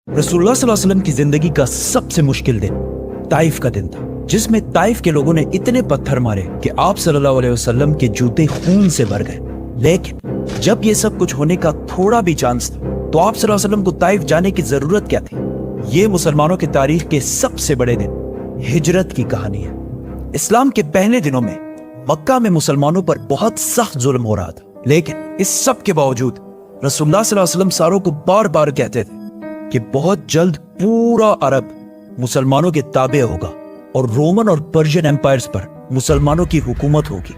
रसूलुल्लाह सल्लल्लाहु अलैहि वसल्लम की जिंदगी का सबसे मुश्किल दिन ताइफ का दिन था, जिसमें ताइफ के लोगों ने इतने पत्थर मारे कि आप सल्लल्लाहु अलैहि वसल्लम के जूते खून से भर गए। लेकिन जब ये सब कुछ होने का थोड़ा भी चांस था तो आप सल्लल्लाहु अलैहि वसल्लम को ताइफ जाने की जरूरत क्या थी? ये मुसलमानों की तारीख के सबसे बड़े दिन हिजरत की कहानी है। इस्लाम के पहले दिनों में मक्का में मुसलमानों पर बहुत सख्त जुल्म हो रहा था, लेकिन इस सब के बावजूद रसूलुल्लाह सल्लल्लाहु अलैहि वसल्लम सारों को बार बार कहते थे कि बहुत जल्द पूरा अरब मुसलमानों के ताबे होगा और रोमन और पर्शियन एम्पायर्स पर मुसलमानों की हुकूमत होगी,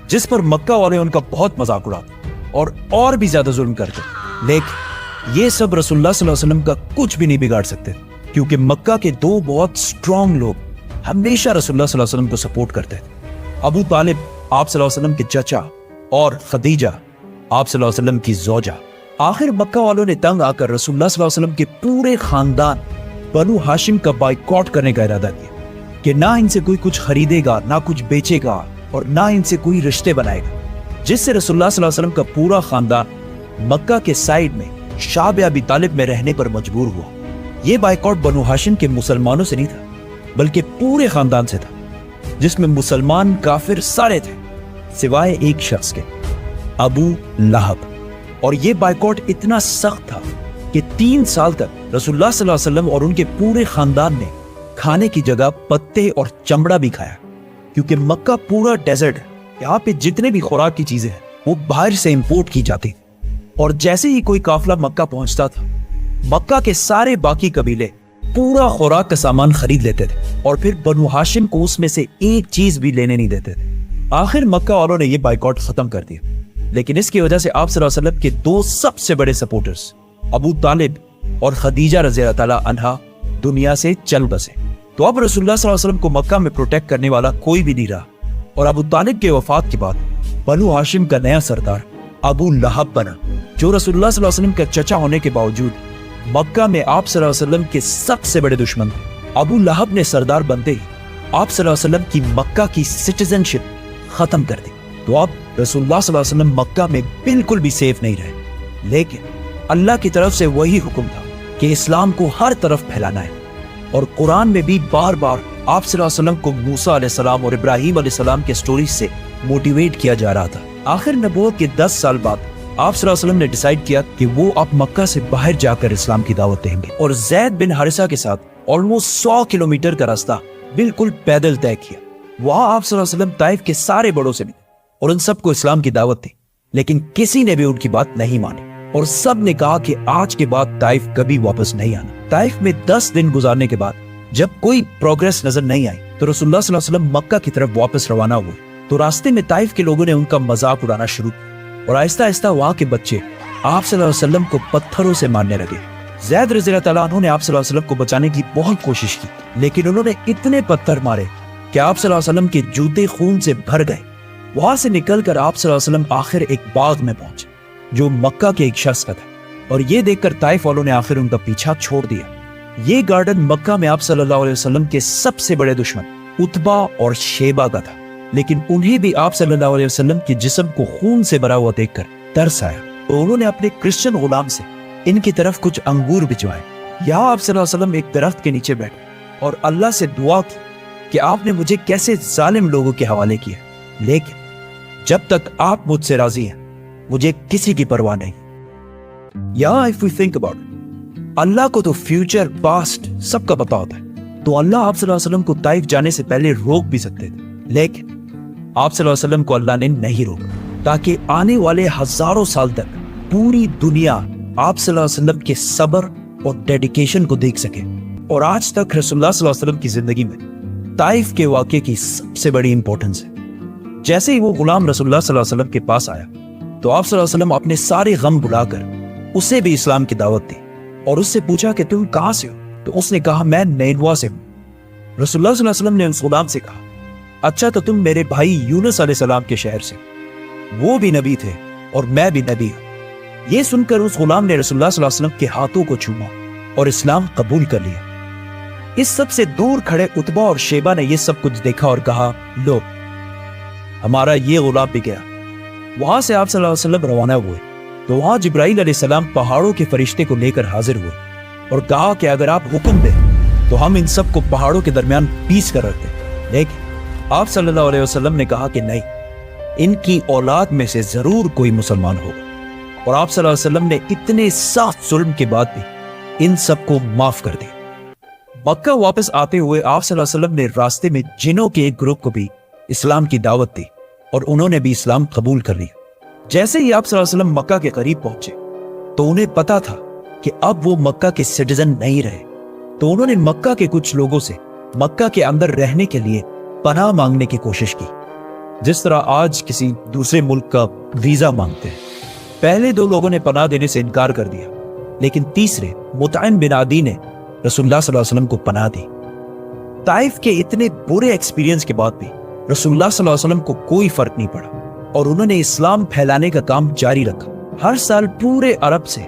जिस पर मक्का वाले उनका बहुत मजाक उड़ाते और भी ज्यादा जुल्म करते। लेकिन ये सब रसूलुल्लाह सल्लल्लाहु अलैहि वसल्लम का कुछ भी नहीं बिगाड़ सकते, क्योंकि मक्का के दो बहुत स्ट्रांग लोग हमेशा रसूलुल्लाह सल्लल्लाहु अलैहि वसल्लम को सपोर्ट करते थे। अबू तालिब आप सल्लल्लाहु अलैहि वसल्लम के चचा और खदीजा आप सल्लल्लाहु अलैहि वसल्लम की जोजा। आखिर मक्का वालों ने तंग आकर रसूलुल्लाह सल्लल्लाहु अलैहि वसल्लम के पूरे खानदान बनु हाशिम का बाइकॉट करने का इरादा किया कि ना इनसे कोई कुछ खरीदेगा, ना कुछ बेचेगा और ना इनसे कोई रिश्ते बनाएगा, जिससे रसूलुल्लाह सल्लल्लाहु अलैहि वसल्लम का पूरा खानदान मक्का के साइड में शाब अबी तालिब में रहने पर मजबूर हुआ। यह बाइकॉट बनु हाशिम के मुसलमानों से नहीं था, बल्कि पूरे खानदान से था, जिसमें मुसलमान काफिर सारे थे सिवाय एक शख्स के, अबू लहब। और यह बाइकॉट इतना सख्त था कि 3 साल तक रसूलुल्लाह सल्लल्लाहु अलैहि वसल्लम और उनके पूरे खानदान ने खाने की जगह पत्ते और चमड़ा भी खाया, क्योंकि मक्का पूरा डेजर्ट है। यहाँ पे जितने भी खुराक की चीजें हैं वो बाहर से इंपोर्ट की जाती, और जैसे ही कोई काफिला मक्का पहुंचता था, मक्का के सारे बाकी कबीले पूरा खुराक का सामान खरीद लेते थे और फिर बनु हाशिम को उसमें से एक चीज भी लेने नहीं देते थे। आखिर मक्का वालों ने यह बाइकॉट खत्म कर दिया, लेकिन इसकी वजह से आप सल्लल्लाहु अलैहि वसल्लम के दो सबसे बड़े सपोर्टर्स अबू तालिब और खदीजा रज़ियल्लाहु ताला अन्हा दुनिया से चल बसे। तो अब रसूलुल्लाह सल्लल्लाहु अलैहि वसल्लम को मक्का में प्रोटेक्ट करने वाला कोई भी नहीं रहा, और अबू तालिब के वफात के बाद बनु हाशिम का नया सरदार अबू लहब बना, जो रसूलुल्लाह सल्लल्लाहु अलैहि वसल्लम का चचा होने के बावजूद मक्का में आप सल्लल्लाहु अलैहि वसल्लम के सबसे बड़े दुश्मन थे। अबू लहब ने सरदार बनते ही आप सल्लल्लाहु अलैहि वसल्लम की मक्का की सिटीजनशिप खत्म कर दी। तो अब रसूलुल्लाह सल्लल्लाहु अलैहि वसल्लम मक्का में बिल्कुल भी सेफ नहीं रहे। लेकिन अल्लाह की तरफ से वही हुक्म था कि इस्लाम को हर तरफ फैलाना है, और कुरान में भी बार बार आप सल्लल्लाहु अलैहि वसल्लम को मूसा अलैहिस्सलाम और इब्राहीम अलैहिस्सलाम के स्टोरीज से मोटिवेट किया जा रहा था। आखिर नबूवत के 10 साल बाद आप सल्लल्लाहु अलैहि वसल्लम ने डिसाइड किया कि वो अब मक्का से बाहर जाकर इस्लाम की दावत देंगे, और ज़ैद बिन हारिसा के साथ ऑलमोस्ट 100 किलोमीटर का रास्ता बिल्कुल पैदल तय किया। वहां आप सल्लल्लाहु अलैहि वसल्लम ताइफ के सारे बड़ों से मिले और उन सबको इस्लाम की दावत दी, लेकिन किसी ने भी उनकी बात नहीं मानी, और सब ने कहा कि आज के बाद ताइफ कभी वापस नहीं आना। ताइफ में 10 दिन गुजारने के बाद जब कोई प्रोग्रेस नजर नहीं आई तो रसूलुल्लाह सल्लल्लाहु अलैहि वसल्लम मक्का की तरफ वापस रवाना हुए। तो रास्ते में ताइफ के लोगों ने उनका मजाक उड़ाना शुरू किया, और आहिस्ता आहिस्ता वहां के बच्चे आप सल्लल्लाहु अलैहि वसल्लम को पत्थरों से मारने लगे। ज़ैद रज़ियल्लाहु ताला अन्हु ने आप सल्लल्लाहु अलैहि वसल्लम को बचाने की बहुत कोशिश की, लेकिन उन्होंने इतने पत्थर मारे कि आप सल्लल्लाहु अलैहि वसल्लम के जूते खून से भर गए। वहां से निकलकर आप सल्लल्लाहु अलैहि वसल्लम आखिर एक बाग में पहुंचे जो मक्का के एक शख्स का था, और ये देखकर ताइफ वालों ने आखिर उनका पीछा छोड़ दिया। ये गार्डन मक्का में आप सल्लल्लाहु अलैहि वसल्लम के सबसे बड़े दुश्मन उतबा और शेबा का था, लेकिन उन्हें भी आप सल्लल्लाहु अलैहि वसल्लम के जिस्म को खून से भरा हुआ देखकर तरस आया, तो उन्होंने अपने क्रिश्चियन गुलाम से इनकी तरफ कुछ अंगूर भिजवाए। यहाँ आप सल्लल्लाहु अलैहि वसल्लम एक दरख्त के नीचे बैठे और अल्लाह से दुआ की कि आपने मुझे कैसे जालिम लोगों के हवाले किया, लेकिन जब तक आप मुझसे राजी हैं मुझे किसी की परवाह नहीं। या इफ वी थिंक अबाउट, अल्लाह को तो फ्यूचर पास्ट सबका पता होता है, तो अल्लाह आप सल्लल्लाहु अलैहि वसल्लम को ताइफ जाने से पहले रोक भी सकते थे, लेकिन आप सल्लल्लाहु अलैहि वसल्लम को अल्लाह ने नहीं रोका, ताकि आने वाले हजारों साल तक पूरी दुनिया आप सल्लल्लाहु अलैहि वसल्लम के सब्र और डेडिकेशन को देख सके। और आज तक रसूलुल्लाह सल्लल्लाहु अलैहि वसल्लम की जिंदगी में ताइफ के वाक़े की सबसे बड़ी इंपॉर्टेंस है। जैसे ही वो गुलाम रसूलुल्लाह सल्लल्लाहु अलैहि वसल्लम के पास आया तो आप सल्लल्लाहु अलैहि वसल्लम अपने सारे गम भुलाकर उसे भी इस्लाम की दावत दी, और उससे पूछा कि तुम कहां से हो? तो उसने कहा मैं नैनवा से हूं। रसूलुल्लाह सल्लल्लाहु अलैहि वसल्लम ने उस गुलाम से कहा अच्छा, तो तुम मेरे भाई यूनुस अलैहिस्सलाम के शहर से, वो भी नबी थे और मैं भी नबी हूं। ये सुनकर उस गुलाम ने रसूलुल्लाह सल्लल्लाहु अलैहि वसल्लम के हाथों को छूमा और इस्लाम कबूल कर लिया। इस सब से दूर खड़े उतबा और शेबा ने यह सब कुछ देखा और कहा लो, हमारा ये गुलाम भी गया। वहां से आप सल्लल्लाहु अलैहि वसल्लम रवाना हुए, तो वहां जिब्राइल अलैहिस्सलाम पहाड़ों के फरिश्ते को लेकर हाजिर हुए और कहा कि अगर आप हुक्म दें तो हम इन सब को पहाड़ों के दरमियान पीस कर रखते हैं। लेकिन आप सल्लल्लाहु अलैहि वसल्लम ने कहा कि नहीं, इनकी औलाद में से जरूर कोई मुसलमान होगा। और आप सल्लल्लाहु अलैहि वसल्लम ने इतने साफ जुल्म के बाद भी इन सबको माफ कर दिया। मक्का वापस आते हुए आप सल्लल्लाहु अलैहि वसल्लम ने रास्ते में जिनों के एक ग्रुप को भी इस्लाम की दावत दी और उन्होंने भी इस्लाम कबूल कर लिया। जैसे ही आप सल्लल्लाहु अलैहि वसल्लम मक्का के करीब पहुंचे तो उन्हें पता था कि अब वो मक्का के सिटीजन नहीं रहे, तो उन्होंने मक्का के कुछ लोगों से मक्का के अंदर रहने के लिए पनाह मांगने की कोशिश की, जिस तरह आज किसी दूसरे मुल्क का वीजा मांगते हैं। पहले 2 लोगों ने पनाह देने से इनकार कर दिया, लेकिन तीसरे मुतइम बिन आदी ने रसूलुल्लाह सल्लल्लाहु अलैहि वसल्लम को पनाह दी। ताइफ के इतने बुरे एक्सपीरियंस के बाद भी रसूलुल्लाह सल्लल्लाहु अलैहि वसल्लम को कोई फर्क नहीं पड़ा और उन्होंने इस्लाम फैलाने का काम जारी रखा। हर साल पूरे अरब से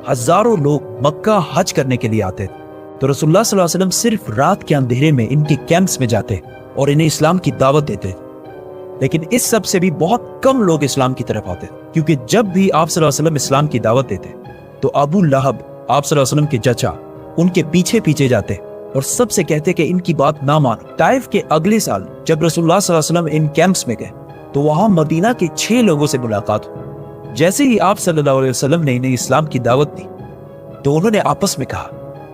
हजारों लोग मक्का हज करने के लिए आते थे, तो रसूलुल्लाह सल्लल्लाहु अलैहि वसल्लम सिर्फ रात के अंधेरे में इनके कैंप्स में जाते और इन्हें इस्लाम की दावत देते थे। लेकिन इस सब से भी बहुत कम लोग इस्लाम की तरफ आते, क्योंकि जब भी आप सल्लल्लाहु अलैहि वसल्लम इस्लाम की दावत देते तो अबू लहब, आप सल्लल्लाहु अलैहि वसल्लम के चचा, उनके पीछे पीछे जाते और सबसे कहते कि इनकी बात ना मानो। ताइफ के अगले साल जब रसूलुल्लाह सल्लल्लाहु अलैहि वसल्लम इन कैंप्स में गए तो वहां मदीना के 6 लोगों से मुलाकात हुई। जैसे ही आप सल्लल्लाहु अलैहि वसल्लम ने इन्हें इस्लाम की दावत दी तो उन्होंने आपस में कहा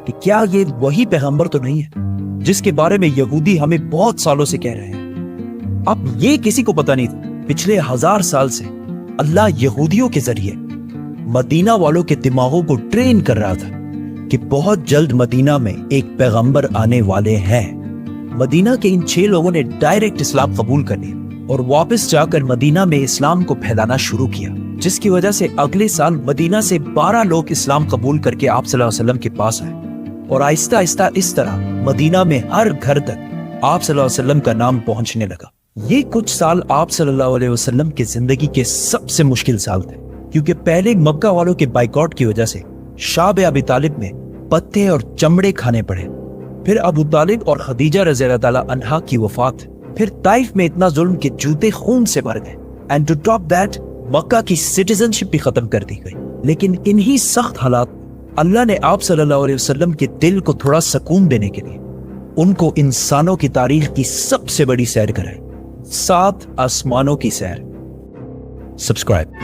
कि क्या ये वही पैगंबर तो नहीं है जिसके बारे में यहूदी हमें बहुत सालों से कह रहे हैं। अब ये किसी को पता नहीं था, पिछले 1000 साल से अल्लाह यहूदियों के जरिए मदीना वालों के दिमागों को ट्रेन कर रहा था कि बहुत जल्द मदीना में एक पैगंबर आने वाले हैं। मदीना के इन 6 लोगों ने डायरेक्ट इस्लाम कबूल कर लिया और वापस जाकर मदीना में इस्लाम को फैलाना शुरू किया, जिसकी वजह से अगले साल मदीना से 12 लोग इस्लाम कबूल करके आप सल्लल्लाहु अलैहि वसल्लम के पास आए और आहिस्ता आहिस्ता इस तरह मदीना में हर घर तक आप सल्लल्लाहु अलैहि वसल्लम का नाम पहुंचने लगा। ये कुछ साल आप सल्लल्लाहु अलैहि वसल्लम की जिंदगी के सबसे मुश्किल साल थे, क्योंकि पहले मक्का वालों के बाइकआउट की वजह से शाब अबी तालिब में पत्ते और चमड़े खाने पड़े, फिर अबू तालिब और खदीजा रज़ियल्लाहु ताला अन्हा की वफात, फिर ताइफ में इतना जुल्म के जूते खून से भर गए, एंड टू टॉप दैट मक्का की सिटीजनशिप भी खत्म कर दी गई। लेकिन इन्हीं सख्त हालात अल्लाह ने आप सल्लल्लाहु अलैहि वसल्लम के दिल को थोड़ा सुकून देने के लिए उनको इंसानों की तारीख की सबसे बड़ी सैर कराई, 7 आसमानों की सैर। सब्सक्राइब।